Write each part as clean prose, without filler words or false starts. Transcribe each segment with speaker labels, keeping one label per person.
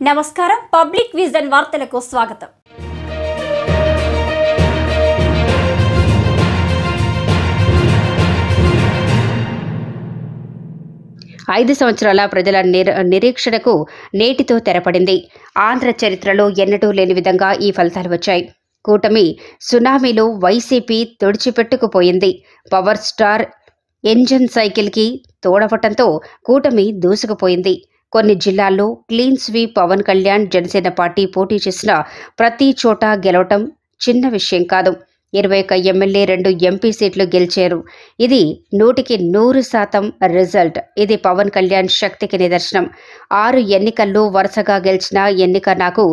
Speaker 1: నమస్కారం. Public vision వార్తలకు స్వాగతం.
Speaker 2: ఐదు సంవత్సరాల ప్రజల నిరీక్షణకు నేటితో తెరపడింది. ఆంధ్ర చరిత్రలో ఎన్నడూ లేని విధంగా ఈ ఫలితాలు వచ్చాయి. కూటమి సునామీలో వైసీపీ తుడిచిపెట్టుకుపోయింది. పవర్ స్టార్ ఇంజన్ సైకిల్కి తోడవటంతో కూటమి దూసుకుపోయింది. కొన్ని జిల్లాల్లో clean sweep Pawan Kalyan Janasena party పోటీ చేసిన ప్రతి చోట గెలవటం చిన్న విషయం కాదు. 21 ఎమ్మెల్యే 2 ఎంపీ సీట్లు గెలిచారు. ఇది 100% రిజల్ట్. ఇది పవన్ కళ్యాణ్ శక్తికి నిదర్శనం. 6 ఎన్నికల్లో వరుసగా గెలిచిన ఎన్నిక నాకు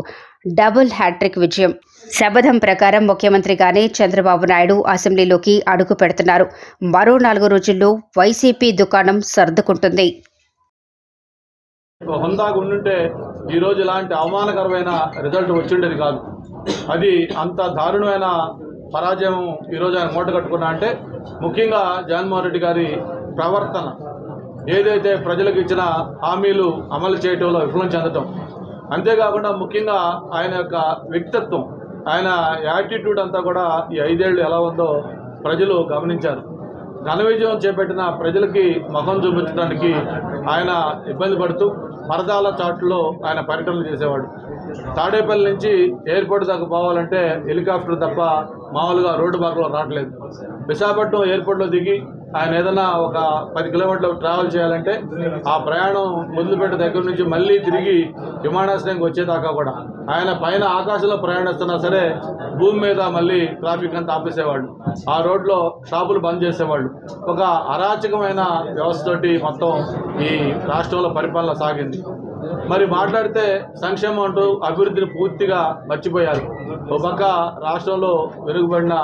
Speaker 2: డబుల్ హ్యాట్రిక్ విజయం. శపథం ప్రకారం ముఖ్యమంత్రిగానే చంద్రబాబు నాయుడు అసెంబ్లీలోకి అడుగు పెడుతున్నారు. మరో 4 రోజుల్లో వైసీపీ దుకాణం సర్దుకుంటుంది.
Speaker 3: హుందాగా ఉండుంటే ఈరోజు ఇలాంటి అవమానకరమైన రిజల్ట్ వచ్చిండేది కాదు. అది అంత దారుణమైన పరాజయం ఈరోజు ఆయన మూట కట్టుకున్నా అంటే ముఖ్యంగా జగన్మోహన్ రెడ్డి గారి ప్రవర్తన, ఏదైతే ప్రజలకు ఇచ్చిన హామీలు అమలు చేయడంలో విఫలం చెందటం, అంతేకాకుండా ముఖ్యంగా ఆయన యొక్క వ్యక్తిత్వం, ఆయన యాటిట్యూడ్ అంతా కూడా ఈ 5 ఏళ్ళు ఎలా ఉందో ప్రజలు గమనించారు. ఘన విజయం చేపట్టిన ప్రజలకి ముఖం చూపించడానికి ఆయన ఇబ్బంది పడుతూ పరదాల చాటులో ఆయన పర్యటనలు చేసేవాడు. తాడేపల్లి నుంచి ఎయిర్పోర్ట్ దాకా పోవాలంటే హెలికాప్టర్ తప్ప మామూలుగా రోడ్డు మార్గంలో రావట్లేదు. విశాఖపట్నం ఎయిర్పోర్ట్లో దిగి ఆయన ఏదైనా ఒక 10 కిలోమీటర్లు ట్రావెల్ చేయాలంటే ఆ ప్రయాణం మొదలుపెట్టే దగ్గర నుంచి మళ్ళీ తిరిగి విమానాశ్రయంకి వచ్చేదాకా కూడా ఆయన పైన ఆకాశంలో ప్రయాణిస్తున్నా సరే భూమి మీద మళ్ళీ ట్రాఫిక్ అంతా ఆపేసేవాళ్ళు. ఆ రోడ్లో షాపులు బంద్ చేసేవాళ్ళు. ఒక అరాచకమైన వ్యవస్థతోటి మొత్తం ఈ రాష్ట్రంలో పరిపాలన సాగింది. మరి మాట్లాడితే సంక్షేమం అంటూ అభివృద్ధిని పూర్తిగా మర్చిపోయారు. ఒక పక్క రాష్ట్రంలో వెనుకబడిన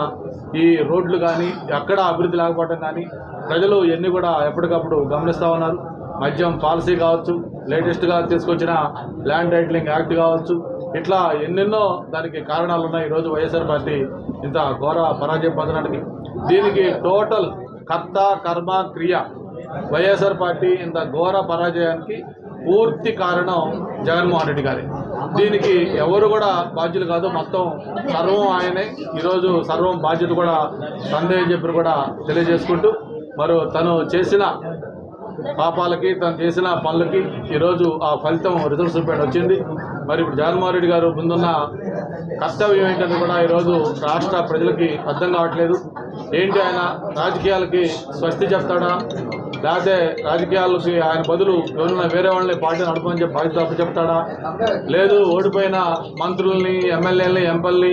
Speaker 3: ఈ రోడ్లు కానీ ఎక్కడ అభివృద్ధి లేకపోవడం కానీ ప్రజలు ఎన్ని కూడా ఎప్పటికప్పుడు గమనిస్తూ ఉన్నారు. మద్యం పాలసీ కావచ్చు, లేటెస్ట్గా తీసుకొచ్చిన ల్యాండ్ టైటిలింగ్ యాక్ట్ కావచ్చు, ఇట్లా ఎన్నెన్నో దానికి కారణాలు ఉన్నాయి. ఈరోజు వైఎస్ఆర్ పార్టీ ఇంత ఘోర పరాజయం పొందడానికి దీనికి టోటల్ కర్త కర్మ క్రియ వైఎస్ఆర్ పార్టీ ఇంత ఘోర పరాజయానికి పూర్తి కారణం జగన్మోహన్ రెడ్డి గారే. దీనికి ఎవరు కూడా బాధ్యులు కాదు, మొత్తం సర్వం ఆయనే. ఈరోజు సర్వం బాధ్యత కూడా సందేహం చెప్పి కూడా తెలియజేసుకుంటూ మరి తను చేసిన పాపాలకి, తను చేసిన పనులకి ఈరోజు ఆ ఫలితం రిజల్ట్స్ చూపేట వచ్చింది. మరి ఇప్పుడు జగన్మోహన్ రెడ్డి గారు ముందున్న కర్తవ్యం ఏంటంటే కూడా ఈరోజు రాష్ట్ర ప్రజలకి అర్థం కావట్లేదు. ఏంటి ఆయన రాజకీయాలకి స్వస్తి చెప్తాడా, లేకపోతే రాజకీయాలకి ఆయన బదులు ఎవరైనా వేరే వాళ్ళని పార్టీ నడపని చెప్పి బాధ్యత చెప్తాడా, లేదు ఓడిపోయిన మంత్రుల్ని, ఎమ్మెల్యేలని, ఎంపీల్ని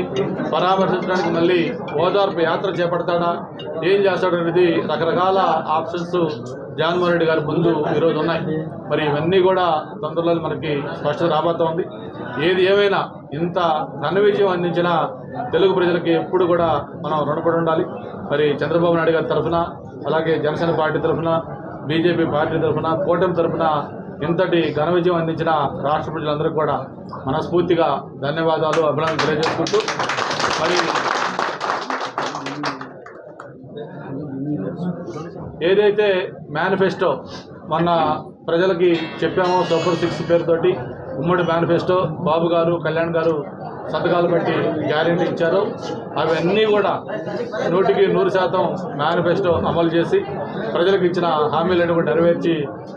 Speaker 3: పరామర్శించడానికి మళ్ళీ ఓదార్పు యాత్ర చేపడతాడా, ఏం చేస్తాడు అనేది రకరకాల ఆప్షన్స్ జగన్మోహన్ రెడ్డి గారి ముందు ఈరోజు ఉన్నాయి. మరి ఇవన్నీ కూడా తొందరలో మనకి స్పష్టత రాబోతోంది. ఏది ఏమైనా ఇంత ఘన విజయం అందించిన తెలుగు ప్రజలకి ఎప్పుడు కూడా మనం రుణపడి ఉండాలి. మరి చంద్రబాబు నాయుడు గారి తరఫున, అలాగే జనసేన పార్టీ తరఫున, బీజేపీ పార్టీ తరఫున, కూటమి తరఫున ఇంతటి ఘన విజయం అందించిన రాష్ట్ర ప్రజలందరికీ కూడా మనస్ఫూర్తిగా ధన్యవాదాలు, అభినందనలు తెలియజేసుకుంటూ మరి ఏదైతే మేనిఫెస్టో మొన్న ప్రజలకి చెప్పామో సూపర్ 6 పేరుతోటి ఉమ్మడి మేనిఫెస్టో బాబు గారు, కళ్యాణ్ గారు సంతకాలు పెట్టి గ్యారెంటీ ఇచ్చారు, అవన్నీ కూడా 100% మేనిఫెస్టో అమలు చేసి ప్రజలకు ఇచ్చిన హామీలను కూడా నెరవేర్చి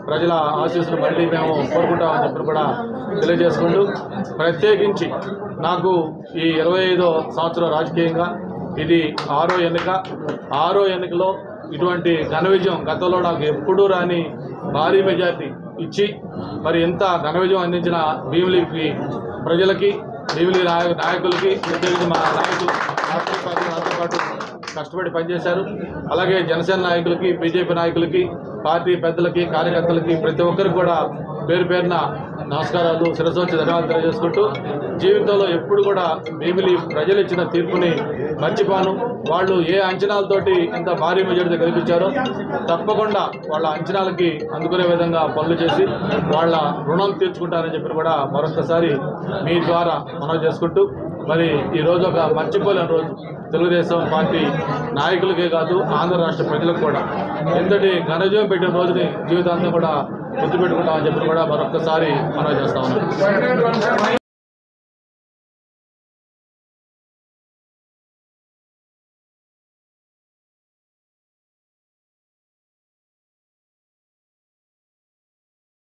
Speaker 3: ప్రజల ఆశీస్సులు మళ్ళీ మేము కోరుకుంటామని చెప్పి కూడా తెలియజేసుకుంటూ, ప్రత్యేకించి నాకు ఈ 25వ సంవత్సరం రాజకీయంగా ఇది 6వ ఎన్నిక. 6వ ఎన్నికలో ఇటువంటి ఘన విజయం గతంలో నాకు ఎప్పుడూ రాని భారీ మెజార్టీ ఇచ్చి మరి ఎంత ఘన విజయం అందించిన భీమిలికి ప్రజలకి, భీమిలి నాయకులకి, ప్రత్యేకించి మా నాయకులు నాతో పాటు కష్టపడి పనిచేశారు. అలాగే జనసేన నాయకులకి, బీజేపీ నాయకులకి, పార్టీ పెద్దలకి, కార్యకర్తలకి ప్రతి ఒక్కరికి కూడా పేరు పేరున నమస్కారాలు, శిరస్సు వచ్చి ధన్యవాదాలు తెలియజేసుకుంటూ జీవితంలో ఎప్పుడు కూడా భీమిలి ప్రజలు ఇచ్చిన తీర్పుని మర్చిపోను. వాళ్ళు ఏ అంచనాలతోటి ఇంత భారీ మెజారిటీ గెలిపించారో తప్పకుండా వాళ్ళ అంచనాలకి అందుకునే విధంగా పనులు చేసి వాళ్ళ రుణం తీర్చుకుంటారని చెప్పి కూడా మరొకసారి మీ ద్వారా మనవి చేసుకుంటూ మరి ఈరోజు ఒక మర్చిపోలేని రోజు తెలుగుదేశం పార్టీ నాయకులకే కాదు ఆంధ్ర రాష్ట్ర ప్రజలకు కూడా ఇంతటి ఘనజీవం పెట్టిన రోజుని జీవితాంతం కూడా గుర్తుపెట్టుకుంటామని చెప్పి కూడా మరొకసారి మనం చేస్తా ఉన్నాం.